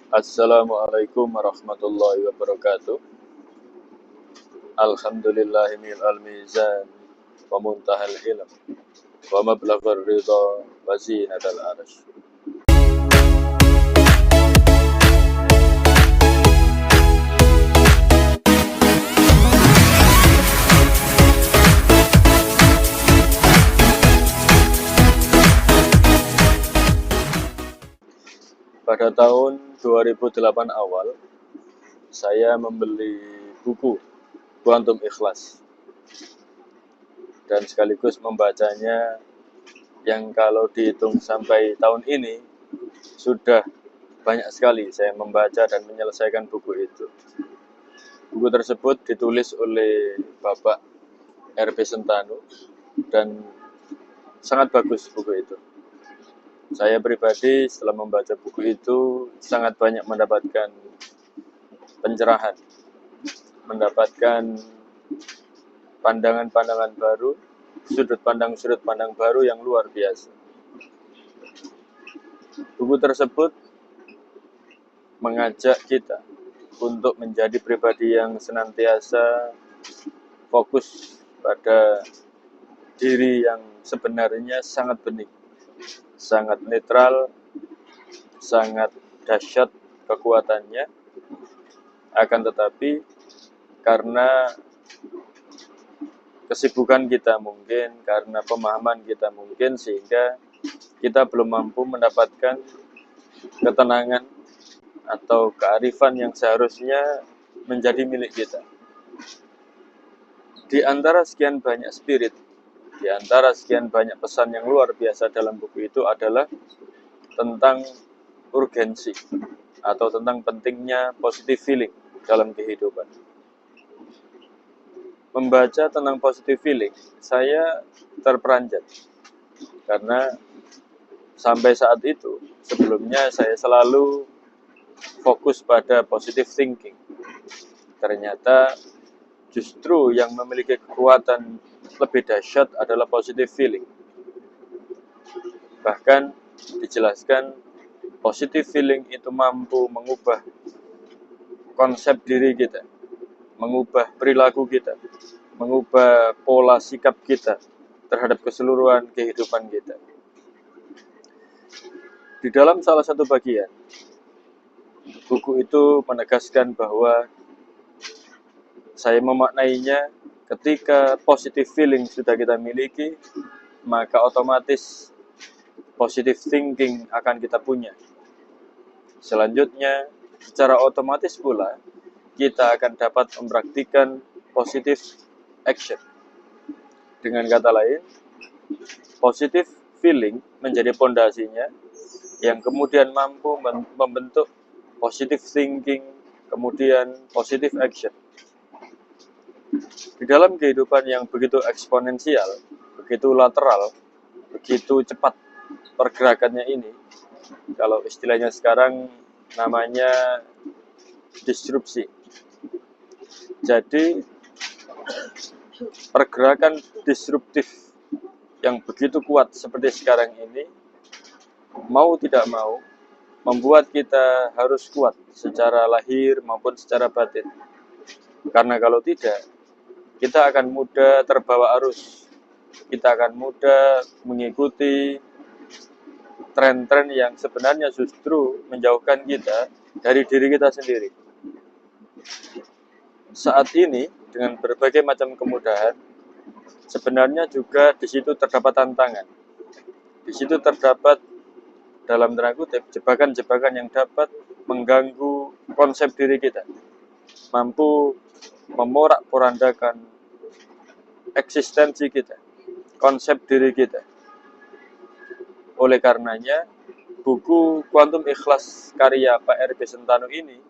Assalamualaikum warahmatullahi wabarakatuh. Alhamdulillahi mil'al mizan wa muntahal ilm wa mablaghar ridha wa zinatal arsh. Pada tahun 2008 awal, saya membeli buku Quantum Ikhlas dan sekaligus membacanya, yang kalau dihitung sampai tahun ini sudah banyak sekali saya membaca dan menyelesaikan buku itu. Buku tersebut ditulis oleh Bapak R.P. Sentanu dan sangat bagus buku itu. Saya pribadi setelah membaca buku itu sangat banyak mendapatkan pencerahan, mendapatkan pandangan-pandangan baru, sudut pandang baru yang luar biasa. Buku tersebut mengajak kita untuk menjadi pribadi yang senantiasa fokus pada diri yang sebenarnya sangat bening, sangat netral, sangat dahsyat kekuatannya. Akan tetapi karena kesibukan kita mungkin, karena pemahaman kita mungkin, sehingga kita belum mampu mendapatkan ketenangan atau kearifan yang seharusnya menjadi milik kita. Di antara sekian banyak spirit, di antara sekian banyak pesan yang luar biasa dalam buku itu adalah tentang urgensi atau tentang pentingnya positive feeling dalam kehidupan. Membaca tentang positive feeling, saya terperanjat karena sampai saat itu sebelumnya saya selalu fokus pada positive thinking. Ternyata justru yang memiliki kekuatan lebih dahsyat adalah positive feeling. Bahkan dijelaskan positive feeling itu mampu mengubah konsep diri kita, mengubah perilaku kita, mengubah pola sikap kita terhadap keseluruhan kehidupan kita. Di dalam salah satu bagian, buku itu menegaskan bahwa saya memaknainya ketika positive feeling sudah kita miliki, maka otomatis positive thinking akan kita punya. Selanjutnya, secara otomatis pula, kita akan dapat mempraktikkan positive action. Dengan kata lain, positive feeling menjadi pondasinya yang kemudian mampu membentuk positive thinking, kemudian positive action. Di dalam kehidupan yang begitu eksponensial, begitu lateral, begitu cepat pergerakannya ini, kalau istilahnya sekarang namanya disrupsi. Jadi pergerakan disruptif yang begitu kuat seperti sekarang ini, mau tidak mau, membuat kita harus kuat secara lahir maupun secara batin. Karena kalau tidak, kita akan mudah terbawa arus, kita akan mudah mengikuti tren-tren yang sebenarnya justru menjauhkan kita dari diri kita sendiri. Saat ini, dengan berbagai macam kemudahan, sebenarnya juga di situ terdapat tantangan. Di situ terdapat, dalam tanda kutip, jebakan-jebakan yang dapat mengganggu konsep diri kita, mampu memorak-porandakan eksistensi kita, konsep diri kita. Oleh karenanya, buku Quantum Ikhlas karya Pak R.P. Sentanu ini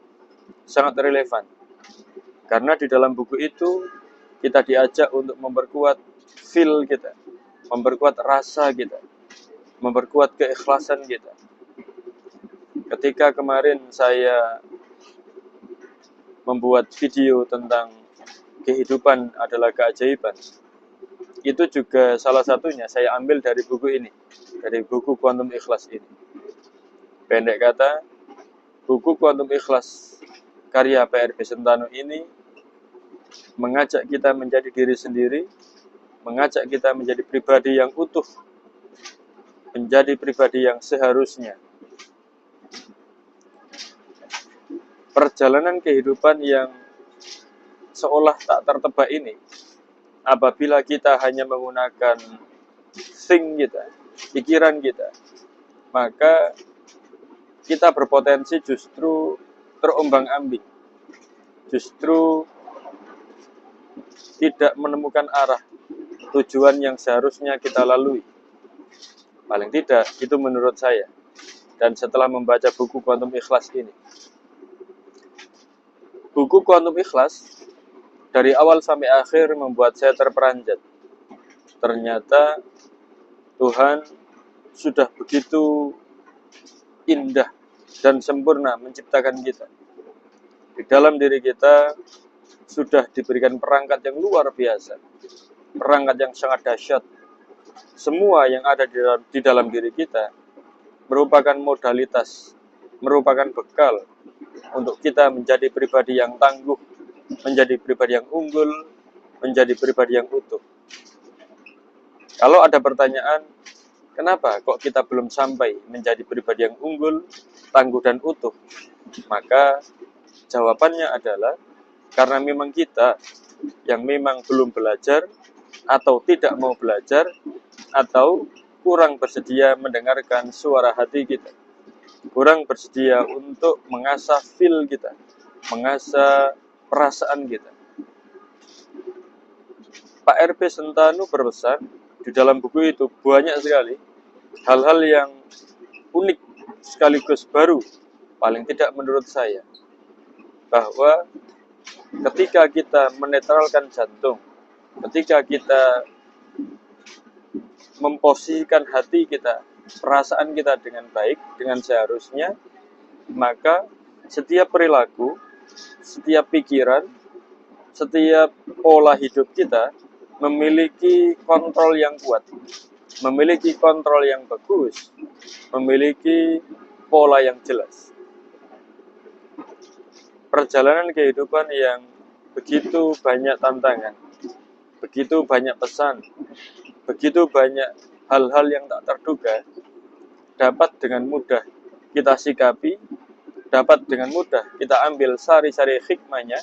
sangat relevan. Karena di dalam buku itu kita diajak untuk memperkuat feel kita, memperkuat rasa kita, memperkuat keikhlasan kita. Ketika kemarin saya membuat video tentang kehidupan adalah keajaiban, itu juga salah satunya saya ambil dari buku ini, dari buku Quantum Ikhlas ini. Pendek kata, Buku Quantum Ikhlas karya PRB Sentanu ini mengajak kita menjadi diri sendiri, mengajak kita menjadi pribadi yang utuh, menjadi pribadi yang seharusnya. Perjalanan kehidupan yang seolah tak tertebak ini, apabila kita hanya menggunakan think kita, pikiran kita, maka kita berpotensi justru terombang-ambing, justru tidak menemukan arah tujuan yang seharusnya kita lalui. Paling tidak, itu menurut saya. Dan setelah membaca buku Quantum Ikhlas ini, buku Quantum Ikhlas dari awal sampai akhir membuat saya terperanjat. Ternyata Tuhan sudah begitu indah dan sempurna menciptakan kita. Di dalam diri kita sudah diberikan perangkat yang luar biasa, perangkat yang sangat dahsyat. Semua yang ada di dalam diri kita merupakan modalitas, merupakan bekal untuk kita menjadi pribadi yang tangguh, menjadi pribadi yang unggul, menjadi pribadi yang utuh. Kalau ada pertanyaan, kenapa kok kita belum sampai menjadi pribadi yang unggul, tangguh, dan utuh? Maka jawabannya adalah karena memang kita yang memang belum belajar, atau tidak mau belajar, atau kurang bersedia mendengarkan suara hati kita, kurang bersedia untuk mengasah feel kita, mengasah perasaan kita. Pak RB Sentanu berpesan di dalam buku itu banyak sekali hal-hal yang unik sekaligus baru, paling tidak menurut saya, bahwa ketika kita menetralkan jantung, ketika kita memposisikan hati kita, perasaan kita dengan baik, dengan seharusnya, maka setiap perilaku, setiap pikiran, setiap pola hidup kita memiliki kontrol yang kuat, memiliki kontrol yang bagus, memiliki pola yang jelas. Perjalanan kehidupan yang begitu banyak tantangan, begitu banyak pesan, begitu banyak hal-hal yang tak terduga, dapat dengan mudah kita sikapi, dapat dengan mudah kita ambil sari-sari hikmahnya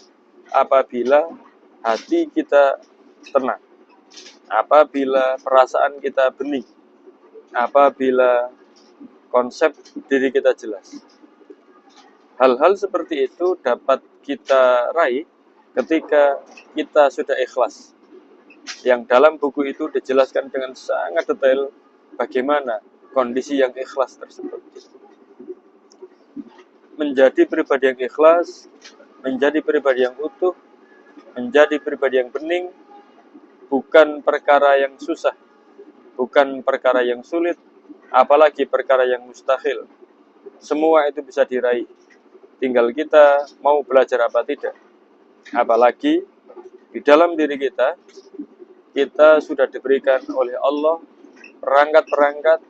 apabila hati kita tenang, apabila perasaan kita bening, apabila konsep diri kita jelas. Hal-hal seperti itu dapat kita raih ketika kita sudah ikhlas. Yang dalam buku itu dijelaskan dengan sangat detail bagaimana kondisi yang ikhlas tersebut. Menjadi pribadi yang ikhlas, menjadi pribadi yang utuh, menjadi pribadi yang bening, bukan perkara yang susah, bukan perkara yang sulit, apalagi perkara yang mustahil. Semua itu bisa diraih. Tinggal kita mau belajar apa tidak. Apalagi di dalam diri kita sudah diberikan oleh Allah perangkat-perangkat,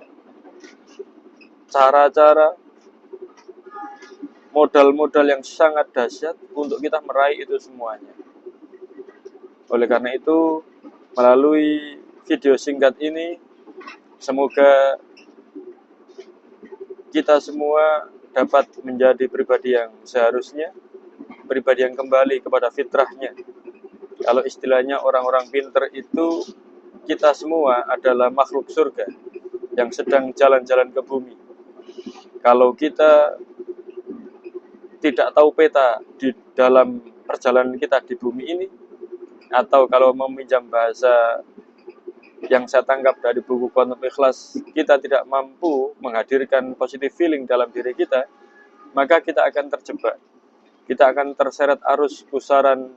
cara-cara, modal-modal yang sangat dahsyat untuk kita meraih itu semuanya. Oleh karena itu, melalui video singkat ini, semoga kita semua dapat menjadi pribadi yang seharusnya, pribadi yang kembali kepada fitrahnya. Kalau istilahnya orang-orang pinter itu, kita semua adalah makhluk surga yang sedang jalan-jalan ke bumi. Kalau kita tidak tahu peta di dalam perjalanan kita di bumi ini, atau kalau meminjam bahasa yang saya tangkap dari buku Quantum Ikhlas, kita tidak mampu menghadirkan positive feeling dalam diri kita, maka kita akan terjebak. Kita akan terseret arus pusaran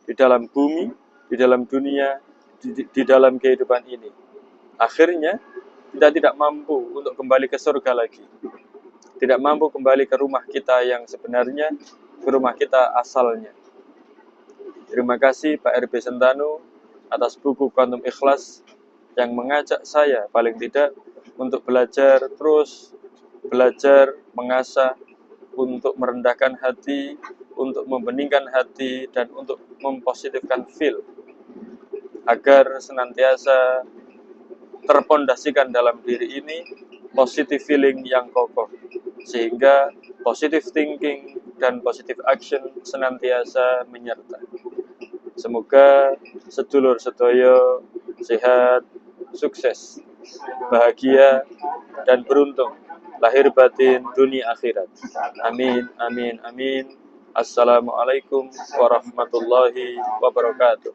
di dalam bumi, di dalam dunia, di dalam kehidupan ini. Akhirnya, kita tidak mampu untuk kembali ke surga lagi. Tidak mampu kembali ke rumah kita yang sebenarnya, ke rumah kita asalnya. Terima kasih Pak RB Sentanu atas buku Quantum Ikhlas yang mengajak saya paling tidak untuk belajar terus, belajar, mengasah, untuk merendahkan hati, untuk membeningkan hati, dan untuk mempositifkan feel, agar senantiasa terpondasikan dalam diri ini positive feeling yang kokoh, sehingga positive thinking dan positive action senantiasa menyertai. Semoga sedulur sedoyo sehat, sukses, bahagia, dan beruntung lahir batin dunia akhirat. Amin, amin, amin. Assalamualaikum warahmatullahi wabarakatuh.